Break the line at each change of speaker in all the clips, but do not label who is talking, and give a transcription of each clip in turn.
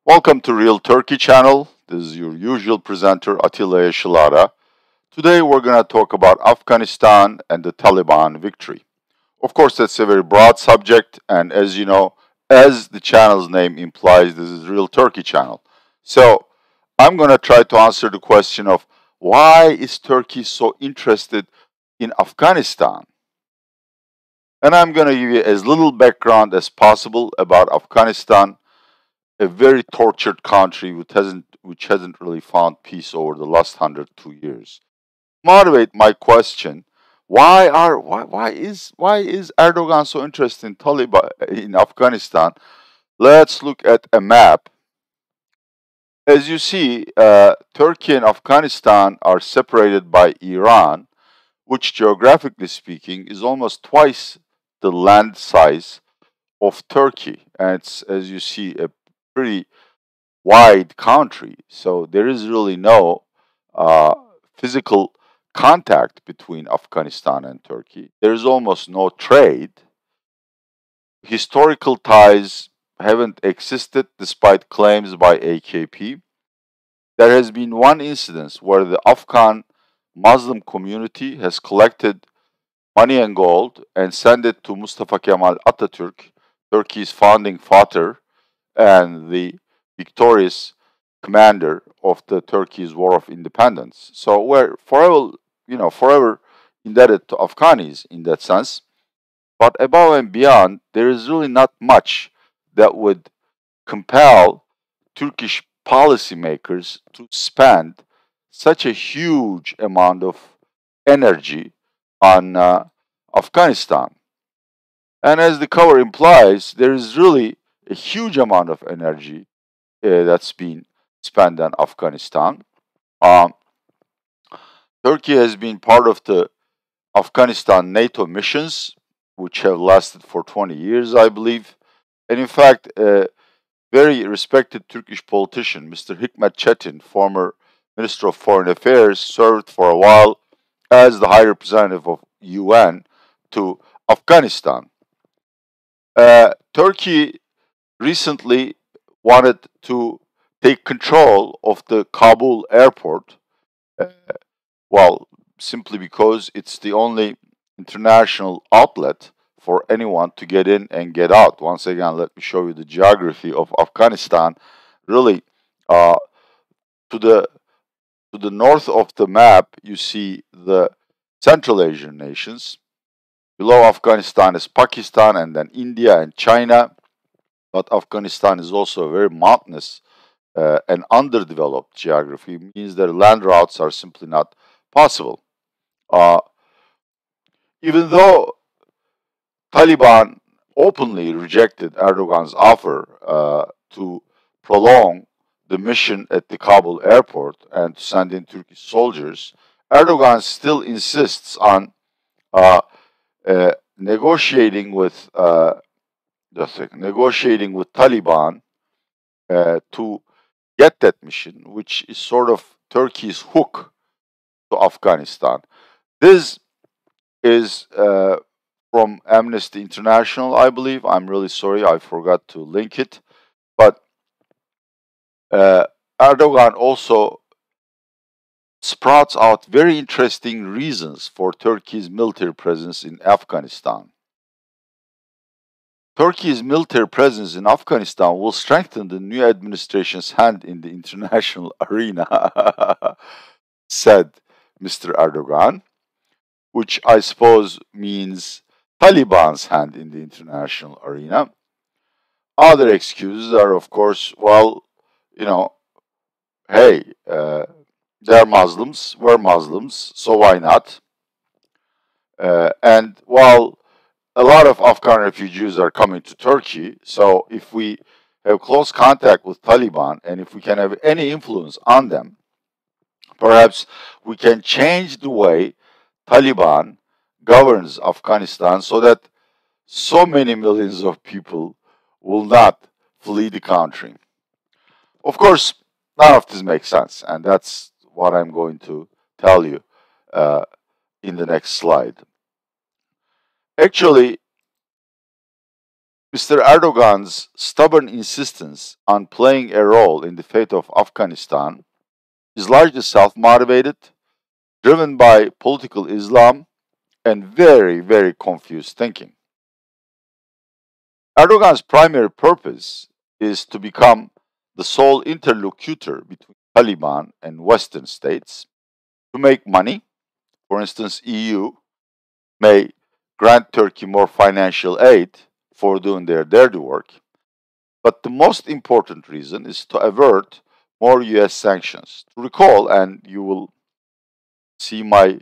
Welcome to Real Turkey channel. This is your usual presenter Atilla Yeşilara. Today we're going to talk about Afghanistan and the Taliban victory. Of course, that's a very broad subject, and as you know, as the channel's name implies, this is Real Turkey channel. So I'm going to try to answer the question of why is Turkey so interested in Afghanistan? And I'm going to give you as little background as possible about Afghanistan, a very tortured country which hasn't really found peace over the last 102 years. Motivate my question: why is Erdogan so interested in Taliban in Afghanistan? Let's look at a map. As you see, Turkey and Afghanistan are separated by Iran, which geographically speaking is almost twice the land size of Turkey, and it's, as you see, a pretty wide country. So there is really no uh, physical contact between Afghanistan and Turkey. There is almost no trade. Historical ties haven't existed despite claims by AKP. There has been one incident where the Afghan Muslim community has collected money and gold and sent it to Mustafa Kemal Atatürk, Turkey's founding father and the victorious commander of the Turkey's War of Independence. So we're forever indebted to Afghanis in that sense. But above and beyond, there is really not much that would compel Turkish policymakers to spend such a huge amount of energy on Afghanistan. And as the cover implies, there is really a huge amount of energy that's been spent on Afghanistan. Um, Turkey has been part of the Afghanistan NATO missions, which have lasted for 20 years, I believe. And in fact, a very respected Turkish politician, Mr. Hikmet Çetin, former Minister of Foreign Affairs, served for a while as the High Representative of UN to Afghanistan. Turkey recently wanted to take control of the Kabul airport, uh, well, simply because it's the only international outlet for anyone to get in and get out. Once again, let me show you the geography of Afghanistan. Really, uh, to the to the north of the map, you see the Central Asian nations. Below Afghanistan is Pakistan and then India and China. But Afghanistan is also a very mountainous and underdeveloped geography, means that land routes are simply not possible. Uh, Even though Taliban openly rejected Erdogan's offer to prolong the mission at the Kabul airport and to send in Turkish soldiers, Erdogan still insists on uh, negotiating with negotiating with Taliban to get that mission, which is sort of Turkey's hook to Afghanistan. This is from Amnesty International, I believe. I'm really sorry, I forgot to link it. But uh, Erdogan also sprouts out very interesting reasons for Turkey's military presence in Afghanistan. Turkey's military presence in Afghanistan will strengthen the new administration's hand in the international arena, said Mr. Erdogan, which I suppose means Taliban's hand in the international arena. Other excuses are, of course, well, you know, hey, they're Muslims, we're Muslims, so why not? And while a lot of Afghan refugees are coming to Turkey, so if we have close contact with Taliban and if we can have any influence on them, perhaps we can change the way Taliban governs Afghanistan so that so many millions of people will not flee the country. Of course, none of this makes sense, and that's what I'm going to tell you uh, in the next slide. Actually, Mr. Erdogan's stubborn insistence on playing a role in the fate of Afghanistan is largely self motivated, driven by political Islam and very, very confused thinking. Erdogan's primary purpose is to become the sole interlocutor between Taliban and Western states to make money. For instance, EU may grant Turkey more financial aid for doing their dirty work. But the most important reason is to avert more US sanctions. To recall, and you will see my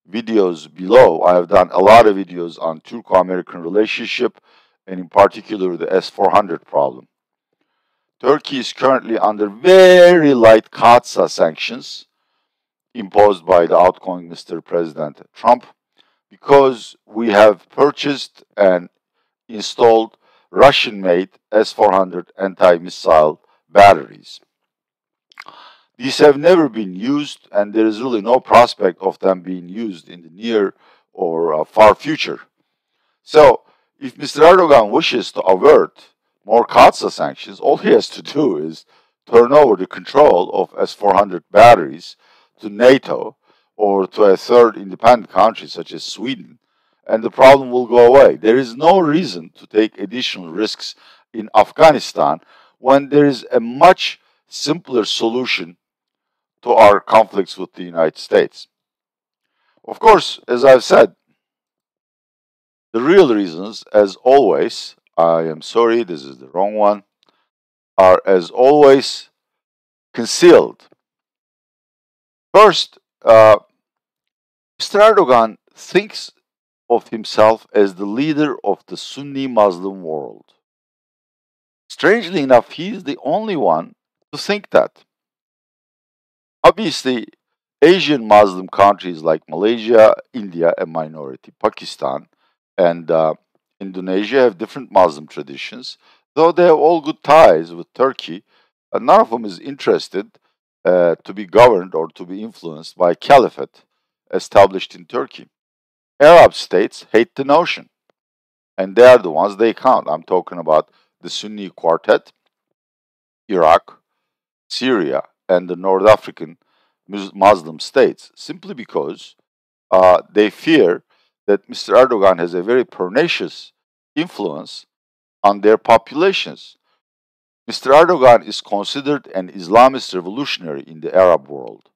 videos below, I have done a lot of videos on Turco-American relationship and in particular the S-400 problem. Turkey is currently under very light CAATSA sanctions imposed by the outgoing Mr. President Trump because we have purchased and installed Russian-made S-400 anti-missile batteries. These have never been used, and there is really no prospect of them being used in the near or far future. So, if Mr. Erdogan wishes to avert more CAATSA sanctions, all he has to do is turn over the control of S-400 batteries to NATO or to a third independent country such as Sweden, and the problem will go away. There is no reason to take additional risks in Afghanistan when there is a much simpler solution to our conflicts with the United States. Of course, as I've said, the real reasons, as always, I am sorry, this is the wrong one, are as always concealed. First, Mr. Erdogan thinks of himself as the leader of the Sunni Muslim world. Strangely enough, he is the only one to think that. Obviously, Asian Muslim countries like Malaysia, India, a minority, Pakistan, and Indonesia have different Muslim traditions, though they have all good ties with Turkey. None of them is interested to be governed or to be influenced by a caliphate established in Turkey. Arab states hate the notion, and they are the ones they count. I'm talking about the Sunni Quartet, Iraq, Syria, and the North African Muslim states, simply because they fear that Mr. Erdogan has a very pernicious influence on their populations. Mr. Erdogan is considered an Islamist revolutionary in the Arab world.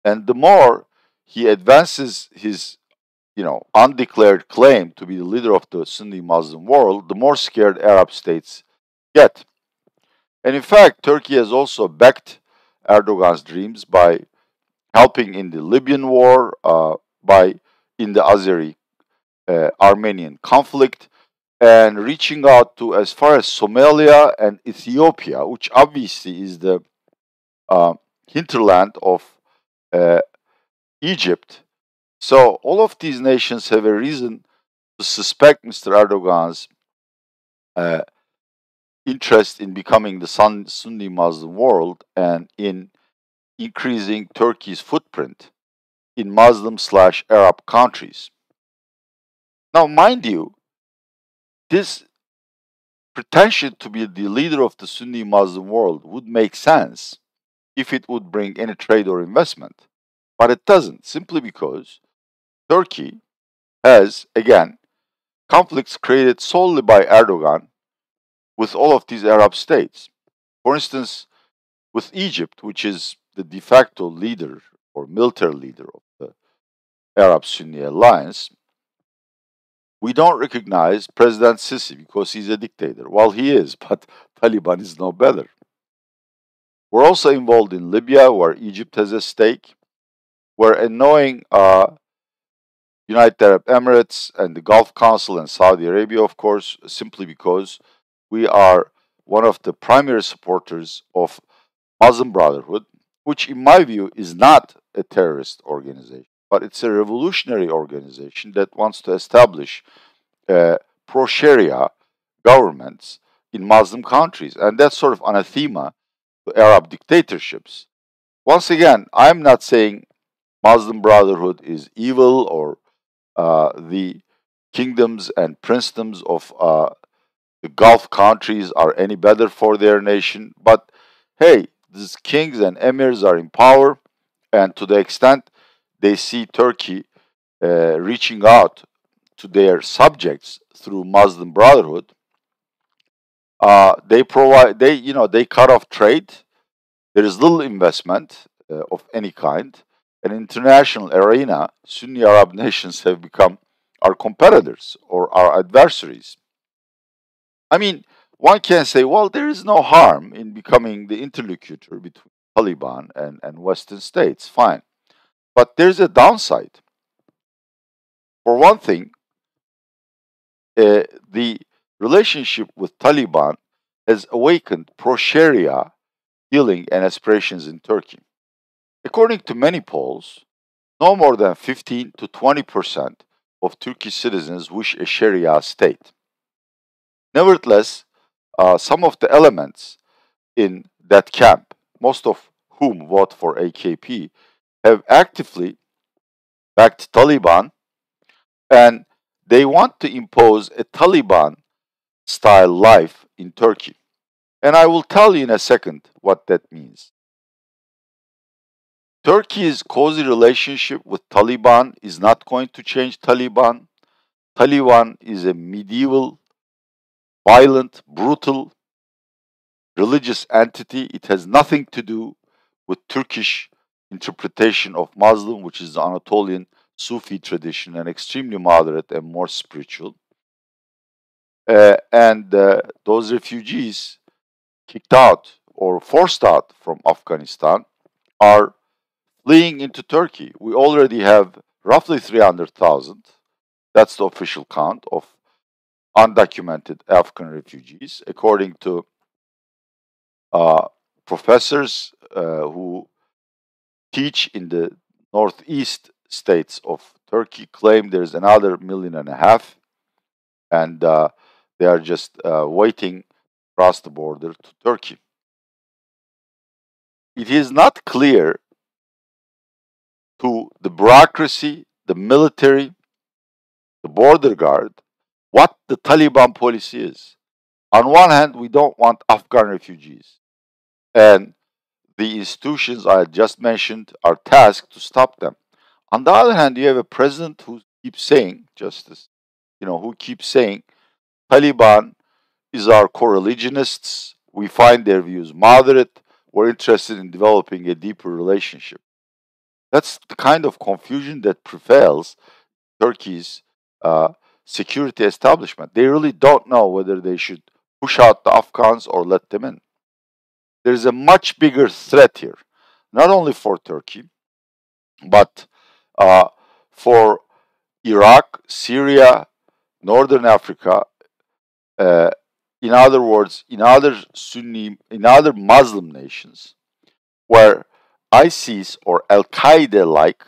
And the more he advances his undeclared claim to be the leader of the Sunni Muslim world, the more scared Arab states get. And in fact, Turkey has also backed Erdogan's dreams by helping in the Libyan war, by in the Azeri Armenian conflict, and reaching out to as far as Somalia and Ethiopia, which obviously is the hinterland of uh, Egypt. So all of these nations have a reason to suspect Mr. Erdogan's uh, interest in becoming the Sunni Muslim world and in increasing Turkey's footprint in Muslim/Arab countries. Now, mind you, this pretension to be the leader of the Sunni Muslim world would make sense if it would bring any trade or investment. But it doesn't, simply because Turkey has, again, conflicts created solely by Erdogan with all of these Arab states. For instance, with Egypt, which is the de facto leader or military leader of the Arab Sunni alliance, we don't recognize President Sisi because he's a dictator. Well, he is, but Taliban is no better. We're also involved in Libya, where Egypt has a stake. We're annoying United Arab Emirates and the Gulf Council and Saudi Arabia, of course, simply because we are one of the primary supporters of Muslim Brotherhood, which, in my view, is not a terrorist organization, but it's a revolutionary organization that wants to establish pro Sharia governments in Muslim countries. And that's sort of anathema to Arab dictatorships. Once again, I'm not saying Muslim Brotherhood is evil or the kingdoms and princedoms of the Gulf countries are any better for their nation. But hey, these kings and emirs are in power, and to the extent they see Turkey reaching out to their subjects through Muslim Brotherhood, they cut off trade. There is little investment of any kind. An international arena, Sunni Arab nations have become our competitors or our adversaries. I mean, one can say, well, there is no harm in becoming the interlocutor between Taliban and Western states. Fine. But there's a downside. For one thing, the relationship with Taliban has awakened pro-Sharia feeling and aspirations in Turkey. According to many polls, no more than 15 to 20% of Turkish citizens wish a Sharia state. Nevertheless, some of the elements in that camp, most of whom vote for AKP, have actively backed Taliban, and they want to impose a Taliban style life in Turkey. And I will tell you in a second what that means. Turkey's cozy relationship with Taliban is not going to change Taliban. Taliban is a medieval, violent, brutal, religious entity. It has nothing to do with Turkish interpretation of Muslim, which is the Anatolian Sufi tradition, and extremely moderate and more spiritual. And those refugees kicked out or forced out from Afghanistan are fleeing into Turkey. We already have roughly 300,000. That's the official count of undocumented Afghan refugees, according to professors who teach in the northeast states of Turkey. Claim there's another 1.5 million, and they are just waiting across the border to Turkey. It is not clear to the bureaucracy, the military, the border guard, what the Taliban policy is. On one hand, we don't want Afghan refugees, and the institutions I just mentioned are tasked to stop them. On the other hand, you have a president who keeps saying, Justice, who keeps saying, Taliban is our co-religionists. We find their views moderate. We're interested in developing a deeper relationship. That's the kind of confusion that prevails Turkey's security establishment. They really don't know whether they should push out the Afghans or let them in. There's a much bigger threat here, not only for Turkey, but for Iraq, Syria, Northern Africa, in other words, in other Muslim nations, where ISIS or Al Qaeda like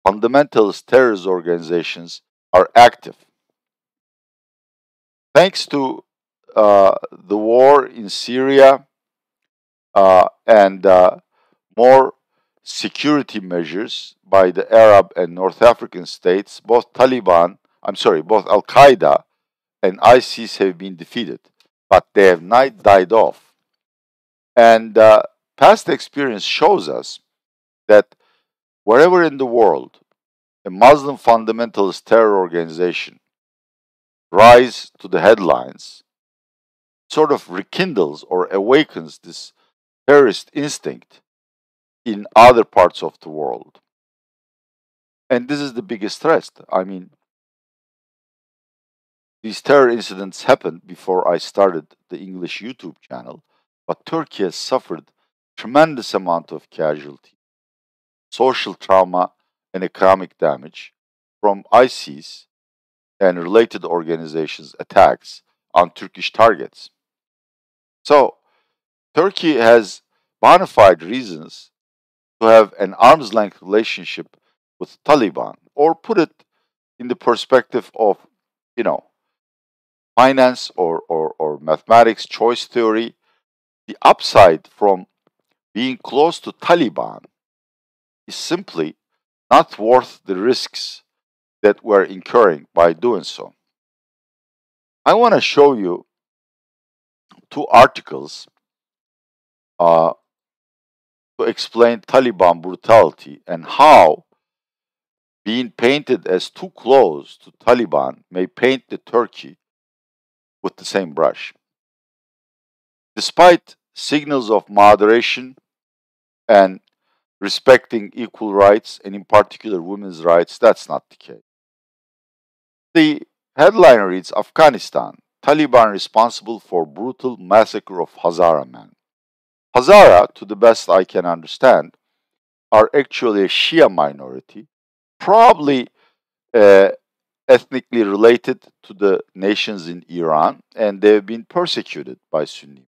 fundamentalist terrorist organizations are active. Thanks to the war in Syria and more security measures by the Arab and North African states, both Al Qaeda and ISIS have been defeated, but they have not died off. And past experience shows us that wherever in the world a Muslim fundamentalist terror organization rise to the headlines, sort of rekindles or awakens this terrorist instinct in other parts of the world. And this is the biggest threat. I mean, these terror incidents happened before I started the English YouTube channel, but Turkey has suffered tremendous amount of casualty, social trauma, and economic damage from ISIS and related organizations' attacks on Turkish targets. So, Turkey has bona fide reasons to have an arm's length relationship with Taliban, or put it in the perspective of, finance or mathematics choice theory. The upside from being close to Taliban is simply not worth the risks that we're incurring by doing so. I want to show you two articles uh, to explain Taliban brutality and how being painted as too close to Taliban may paint the Turkey with the same brush. Despite signals of moderation and respecting equal rights, and in particular women's rights, that's not the case. The headline reads Afghanistan, Taliban responsible for brutal massacre of Hazara men. Hazara, to the best I can understand, are actually a Shia minority, probably uh, ethnically related to the nations in Iran, and they've been persecuted by Sunni.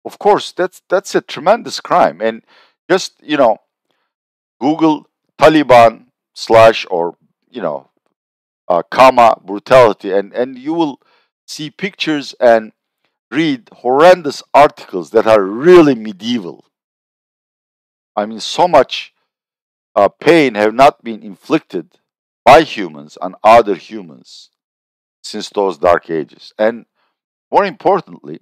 Of course, that's a tremendous crime, and just Google Taliban slash or you know comma brutality, and you will see pictures and read horrendous articles that are really medieval. I mean, so much pain have not been inflicted by humans on other humans since those dark ages. And more importantly,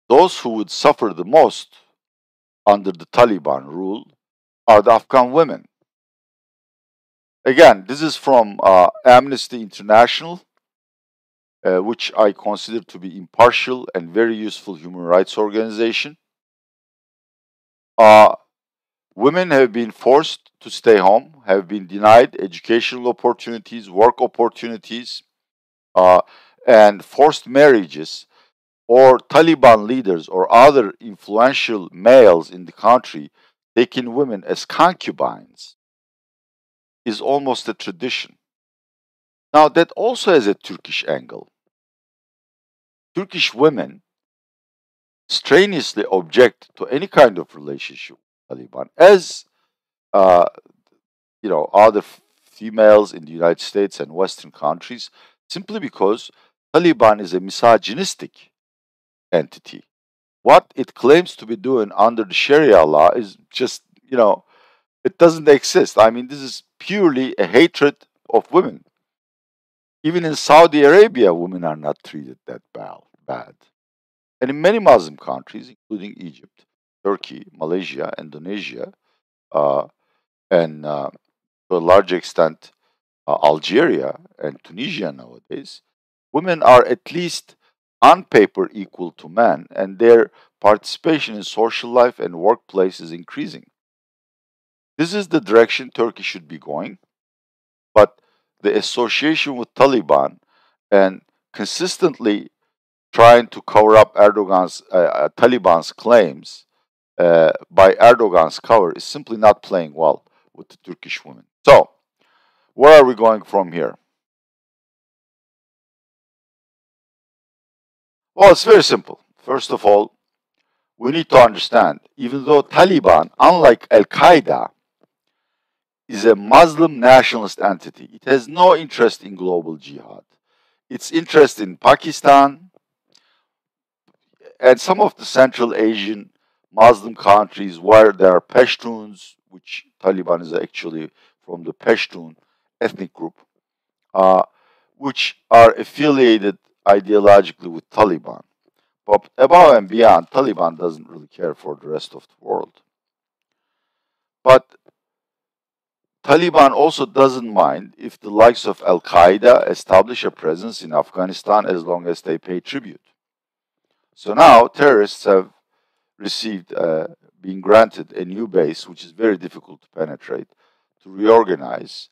those who would suffer the most under the Taliban rule are the Afghan women. Again, this is from Amnesty International, which I consider to be impartial and very useful human rights organization. Uh, Women have been forced to stay home, have been denied educational opportunities, work opportunities, uh, and forced marriages, or Taliban leaders or other influential males in the country taking women as concubines is almost a tradition. Now, that also has a Turkish angle. Turkish women strenuously object to any kind of relationship with Taliban, as uh, other females in the United States and Western countries, simply because Taliban is a misogynistic entity. What it claims to be doing under the Sharia law is just, it doesn't exist. I mean, this is purely a hatred of women. Even in Saudi Arabia, women are not treated that bad. And in many Muslim countries, including Egypt, Turkey, Malaysia, Indonesia, uh, and to a large extent, Algeria and Tunisia nowadays, women are at least on paper equal to men, and their participation in social life and workplace is increasing. This is the direction Turkey should be going, but the association with Taliban and consistently trying to cover up Taliban's claims by Erdogan's cover is simply not playing well with the Turkish women. So, where are we going from here? Well, it's very simple. First of all, we need to understand, even though Taliban, unlike Al Qaeda, is a Muslim nationalist entity, it has no interest in global jihad. Its interest in Pakistan and some of the Central Asian Muslim countries where there are Pashtuns, which Taliban is actually from the Pashtun ethnic group, uh, which are affiliated ideologically with Taliban. But above and beyond, Taliban doesn't really care for the rest of the world. But Taliban also doesn't mind if the likes of Al Qaeda establish a presence in Afghanistan as long as they pay tribute. So now terrorists have received, being granted a new base, which is very difficult to penetrate, to reorganize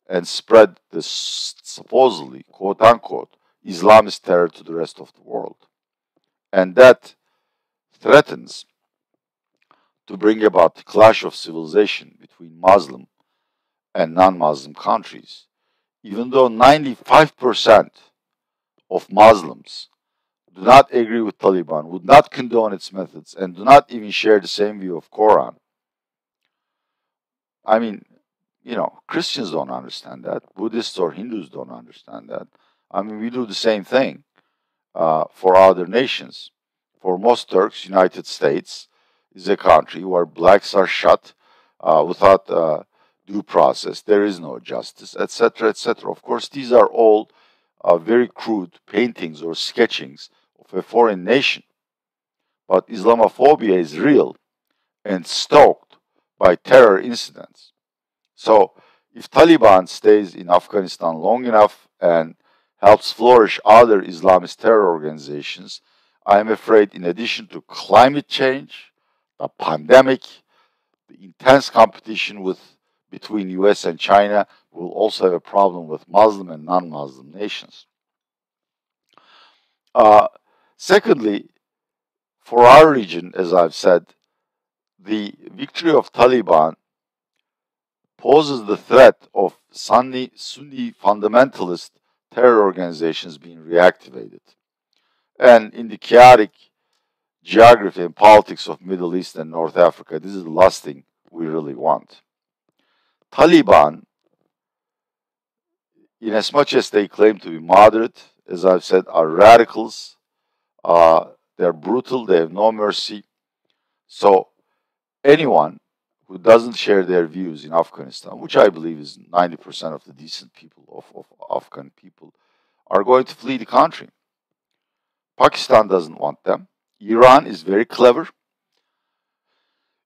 and spread this supposedly, quote unquote, Islamist terror to the rest of the world. And that threatens to bring about the clash of civilization between Muslim and non-Muslim countries. Even though 95% of Muslims do not agree with Taliban, would not condone its methods, and do not even share the same view of Quran. I mean, Christians don't understand that. Buddhists or Hindus don't understand that. I mean, we do the same thing for other nations. For most Turks, United States is a country where blacks are shot without due process. There is no justice, etc., etc. Of course, these are all very crude paintings or sketchings of a foreign nation. But Islamophobia is real and stoked by terror incidents. So, if Taliban stays in Afghanistan long enough and helps flourish other Islamist terror organizations, I am afraid, in addition to climate change, the pandemic, the intense competition between US and China, will also have a problem with Muslim and non-Muslim nations. Uh, Secondly, for our region, as I've said, the victory of Taliban poses the threat of Sunni fundamentalist terror organizations being reactivated. And in the chaotic geography and politics of Middle East and North Africa, this is the last thing we really want. Taliban, in as much as they claim to be moderate, as I've said, are radicals. They're brutal. They have no mercy. So anyone who doesn't share their views in Afghanistan, which I believe is 90% of the decent people of Afghan people, are going to flee the country. Pakistan doesn't want them. Iran is very clever.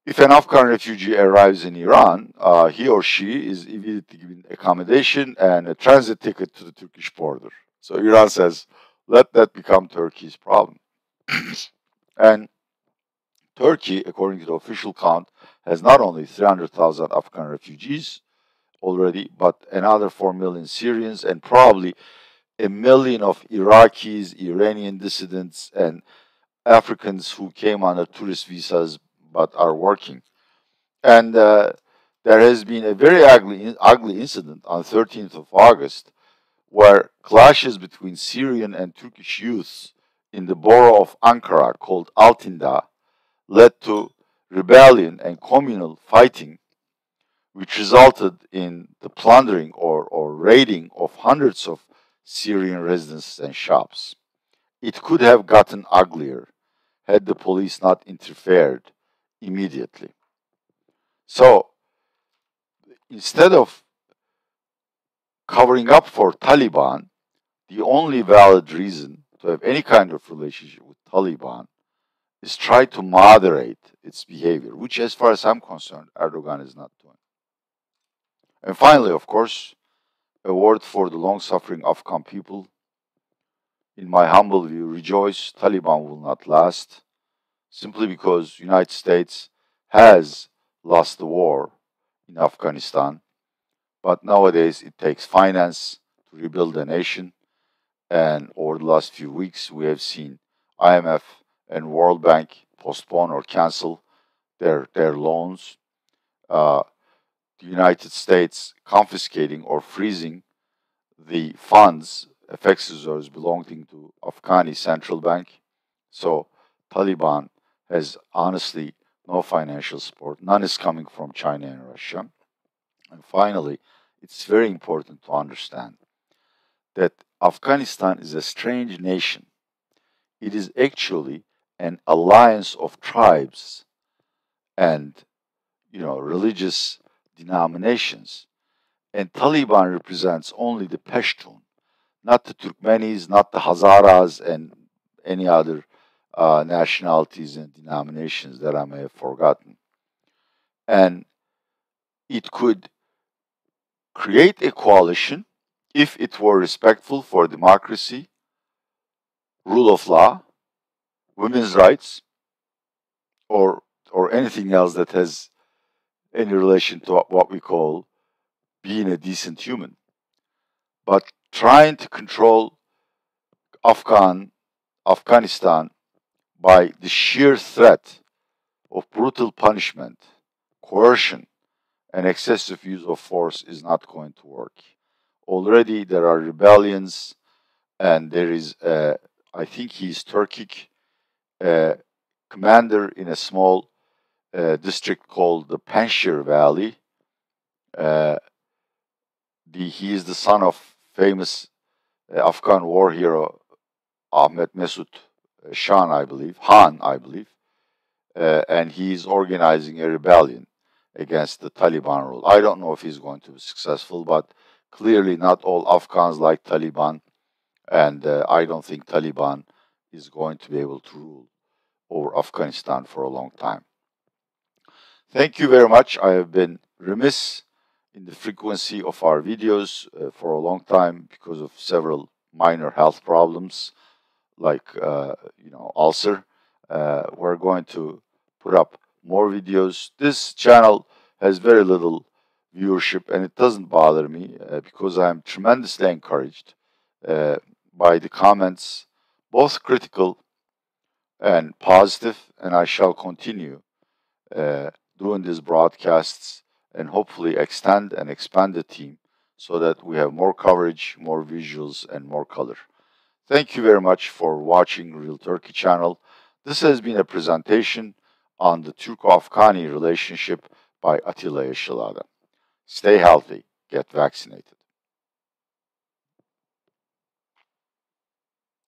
If an Afghan refugee arrives in Iran, he or she is immediately given accommodation and a transit ticket to the Turkish border. So Iran says, let that become Turkey's problem. And Turkey, according to the official count, has not only 300,000 Afghan refugees already, but another 4 million Syrians and probably 1 million of Iraqis, Iranian dissidents, and Africans who came on tourist visas but are working. And there has been a very ugly incident on 13th of August where clashes between Syrian and Turkish youths in the borough of Ankara called Altindağ led to rebellion and communal fighting, which resulted in the plundering or raiding of hundreds of Syrian residences and shops. It could have gotten uglier had the police not interfered immediately. So instead of covering up for Taliban, the only valid reason to have any kind of relationship with Taliban is try to moderate its behavior, which, as far as I'm concerned, Erdogan is not doing. And finally, of course, a word for the long-suffering Afghan people. In my humble view, rejoice, Taliban will not last, simply because United States has lost the war in Afghanistan. But nowadays, it takes finance to rebuild a nation. And over the last few weeks, we have seen IMF and World Bank postpone or cancel their loans. The United States confiscating or freezing the funds, FX reserves belonging to Afghani central bank. So Taliban has honestly no financial support. None is coming from China and Russia. And finally, it's very important to understand that Afghanistan is a strange nation. It is actually an alliance of tribes and religious denominations. And Taliban represents only the Pashtun, not the Turkmenis, not the Hazaras, and any other nationalities and denominations that I may have forgotten. And it could create a coalition if it were respectful for democracy, rule of law, women's rights, or anything else that has any relation to what we call being a decent human. But trying to control Afghanistan by the sheer threat of brutal punishment, coercion, and excessive use of force is not going to work. Already there are rebellions, and there is, I think he's Turkic, commander in a small district called the Panjshir Valley. He is the son of famous Afghan war hero Ahmet Mesut Khan, I believe, and he is organizing a rebellion against the Taliban rule. I don't know if he's going to be successful, but clearly not all Afghans like Taliban. And I don't think Taliban is going to be able to rule over Afghanistan for a long time. Thank you very much. I have been remiss in the frequency of our videos for a long time because of several minor health problems like ulcer. We're going to put up more videos. This channel has very little viewership, and it doesn't bother me because I'm tremendously encouraged by the comments, both critical and positive, and I shall continue uh, doing these broadcasts and hopefully extend and expand the team so that we have more coverage, more visuals, and more color. Thank you very much for watching Real Turkey channel. This has been a presentation on the Turko-Afghani relationship by Atilla Yeşilada. Stay healthy, get vaccinated.